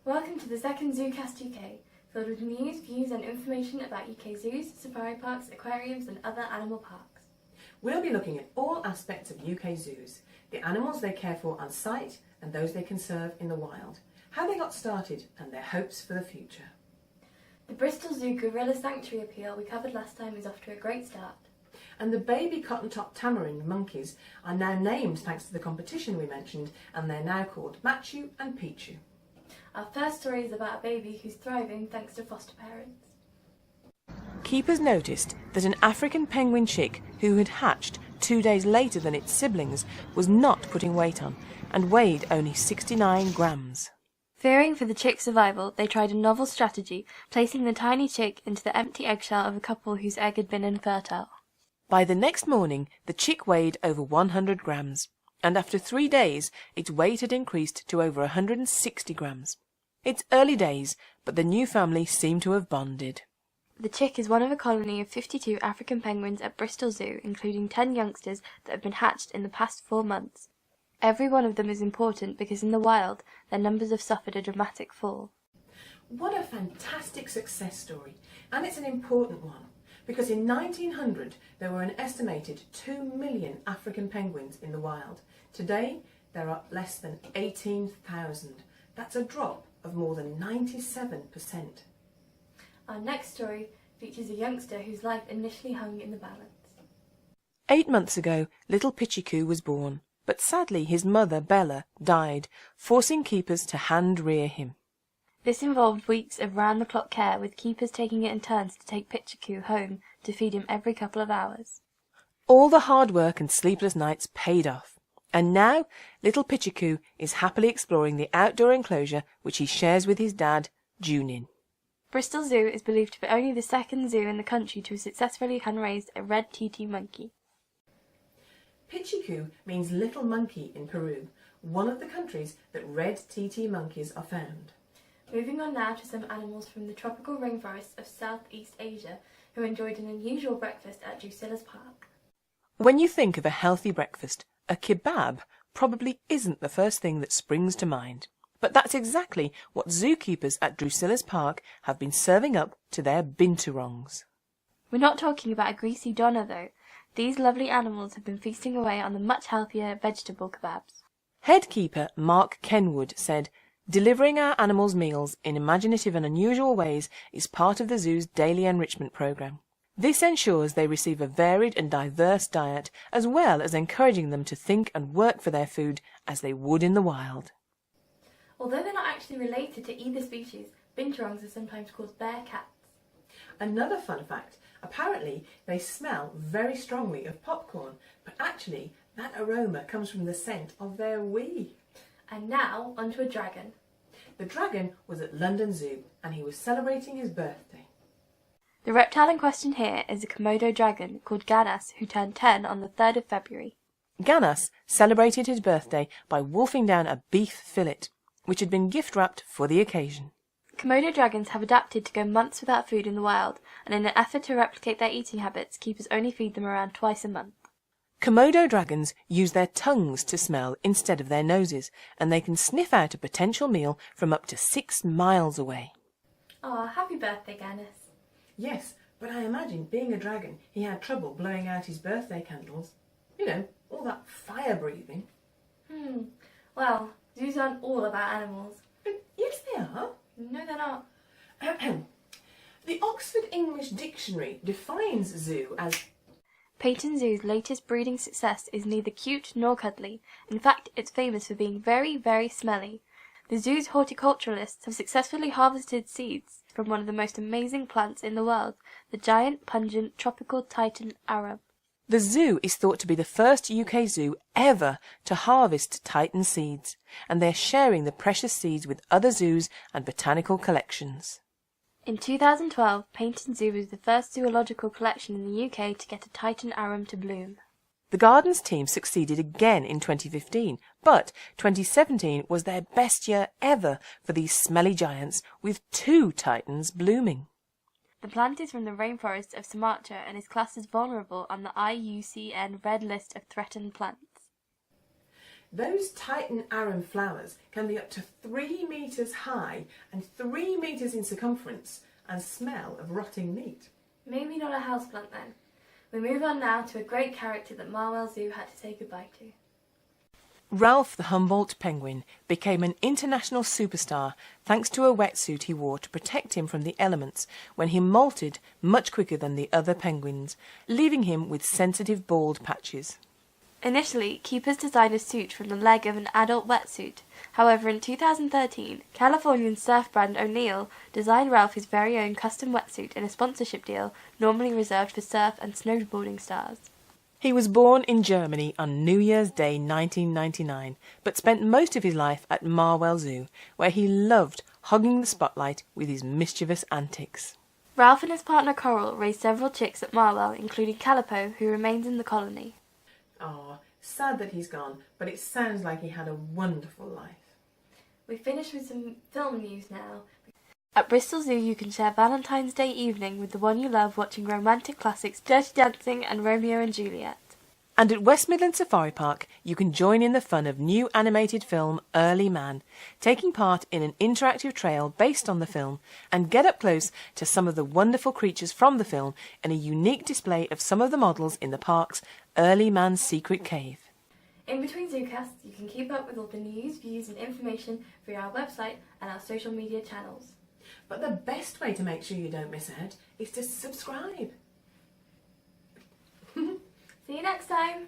Welcome to the second ZooCast UK, filled with news, views and information about UK zoos, safari parks, aquariums and other animal parks. We'll be looking at all aspects of UK zoos, the animals they care for on site and those they conserve in the wild, how they got started and their hopes for the future. The Bristol Zoo Gorilla Sanctuary appeal we covered last time is off to a great start. And the baby cotton-top tamarin monkeys are now named thanks to the competition we mentioned, and they're now called Machu and Pichu. Our first story is about a baby who's thriving thanks to foster parents. Keepers noticed that an African penguin chick who had hatched 2 days later than its siblings was not putting weight on and weighed only 69 grams. Fearing for the chick's survival, they tried a novel strategy, placing the tiny chick into the empty eggshell of a couple whose egg had been infertile. By the next morning, the chick weighed over 100 grams, and after 3 days, its weight had increased to over 160 grams. It's early days, but the new family seem to have bonded. The chick is one of a colony of 52 African penguins at Bristol Zoo, including 10 youngsters that have been hatched in the past 4 months. Every one of them is important because in the wild, their numbers have suffered a dramatic fall. What a fantastic success story, and it's an important one, because in 1900 there were an estimated 2 million African penguins in the wild. Today there are less than 18,000. That's a drop of more than 97%. Our next story features a youngster whose life initially hung in the balance. 8 months ago, little Pichiku was born, but sadly his mother, Bella, died, forcing keepers to hand-rear him. This involved weeks of round-the-clock care, with keepers taking it in turns to take Pichiku home to feed him every couple of hours. All the hard work and sleepless nights paid off, and now little Pichiku is happily exploring the outdoor enclosure which he shares with his dad, Junin. Bristol Zoo is believed to be only the second zoo in the country to have successfully hand-raised a red titi monkey. Pichiku means little monkey in Peru, one of the countries that red titi monkeys are found. Moving on now to some animals from the tropical rainforests of Southeast Asia who enjoyed an unusual breakfast at Drusillas Park. When you think of a healthy breakfast, a kebab probably isn't the first thing that springs to mind. But that's exactly what zookeepers at Drusillas Park have been serving up to their binturongs. We're not talking about a greasy doner though. These lovely animals have been feasting away on the much healthier vegetable kebabs. Head keeper Mark Kenwood said, "Delivering our animals meals in imaginative and unusual ways is part of the zoo's daily enrichment programme. This ensures they receive a varied and diverse diet, as well as encouraging them to think and work for their food as they would in the wild." Although they're not actually related to either species, binturongs are sometimes called bear cats. Another fun fact, apparently they smell very strongly of popcorn, but actually that aroma comes from the scent of their wee. And now, onto a dragon. The dragon was at London Zoo and he was celebrating his birthday. The reptile in question here is a Komodo dragon called Ganas, who turned 10 on the 3rd of February. Ganas celebrated his birthday by wolfing down a beef fillet, which had been gift-wrapped for the occasion. Komodo dragons have adapted to go months without food in the wild, and in an effort to replicate their eating habits, keepers only feed them around twice a month. Komodo dragons use their tongues to smell instead of their noses, and they can sniff out a potential meal from up to 6 miles away. Aw, happy birthday, Ganas. Yes, but I imagine being a dragon he had trouble blowing out his birthday candles. You know, all that fire breathing. Well, zoos aren't all about animals. Yes, they are. No, they're not. The Oxford English Dictionary defines zoo as... Paignton Zoo's latest breeding success is neither cute nor cuddly. In fact, it's famous for being very, very smelly. The zoo's horticulturalists have successfully harvested seeds from one of the most amazing plants in the world, the giant, pungent, tropical Titan arum. The zoo is thought to be the first UK zoo ever to harvest Titan seeds, and they're sharing the precious seeds with other zoos and botanical collections. In 2012, Paignton Zoo was the first zoological collection in the UK to get a Titan arum to bloom. The Gardens team succeeded again in 2015, but 2017 was their best year ever for these smelly giants, with 2 Titans blooming. The plant is from the rainforests of Sumatra and is classed as vulnerable on the IUCN Red List of Threatened Plants. Those Titan arum flowers can be up to 3 metres high and 3 metres in circumference and smell of rotting meat. Maybe not a houseplant then. We move on now to a great character that Marwell Zoo had to say goodbye to. Ralph the Humboldt penguin became an international superstar thanks to a wetsuit he wore to protect him from the elements when he molted much quicker than the other penguins, leaving him with sensitive bald patches. Initially, keepers designed a suit from the leg of an adult wetsuit. However, in 2013, Californian surf brand O'Neill designed Ralph his very own custom wetsuit in a sponsorship deal normally reserved for surf and snowboarding stars. He was born in Germany on New Year's Day 1999, but spent most of his life at Marwell Zoo, where he loved hogging the spotlight with his mischievous antics. Ralph and his partner Coral raised several chicks at Marwell, including Calipo, who remains in the colony. Ah, sad that he's gone, but it sounds like he had a wonderful life. We finish with some film news now. At Bristol Zoo you can share Valentine's Day evening with the one you love watching romantic classics Dirty Dancing and Romeo and Juliet. And at West Midlands Safari Park you can join in the fun of new animated film Early Man, taking part in an interactive trail based on the film and get up close to some of the wonderful creatures from the film and a unique display of some of the models in the park's Early Man's Secret Cave. In between Zoocasts you can keep up with all the news, views and information via our website and our social media channels. But the best way to make sure you don't miss out is to subscribe. See you next time!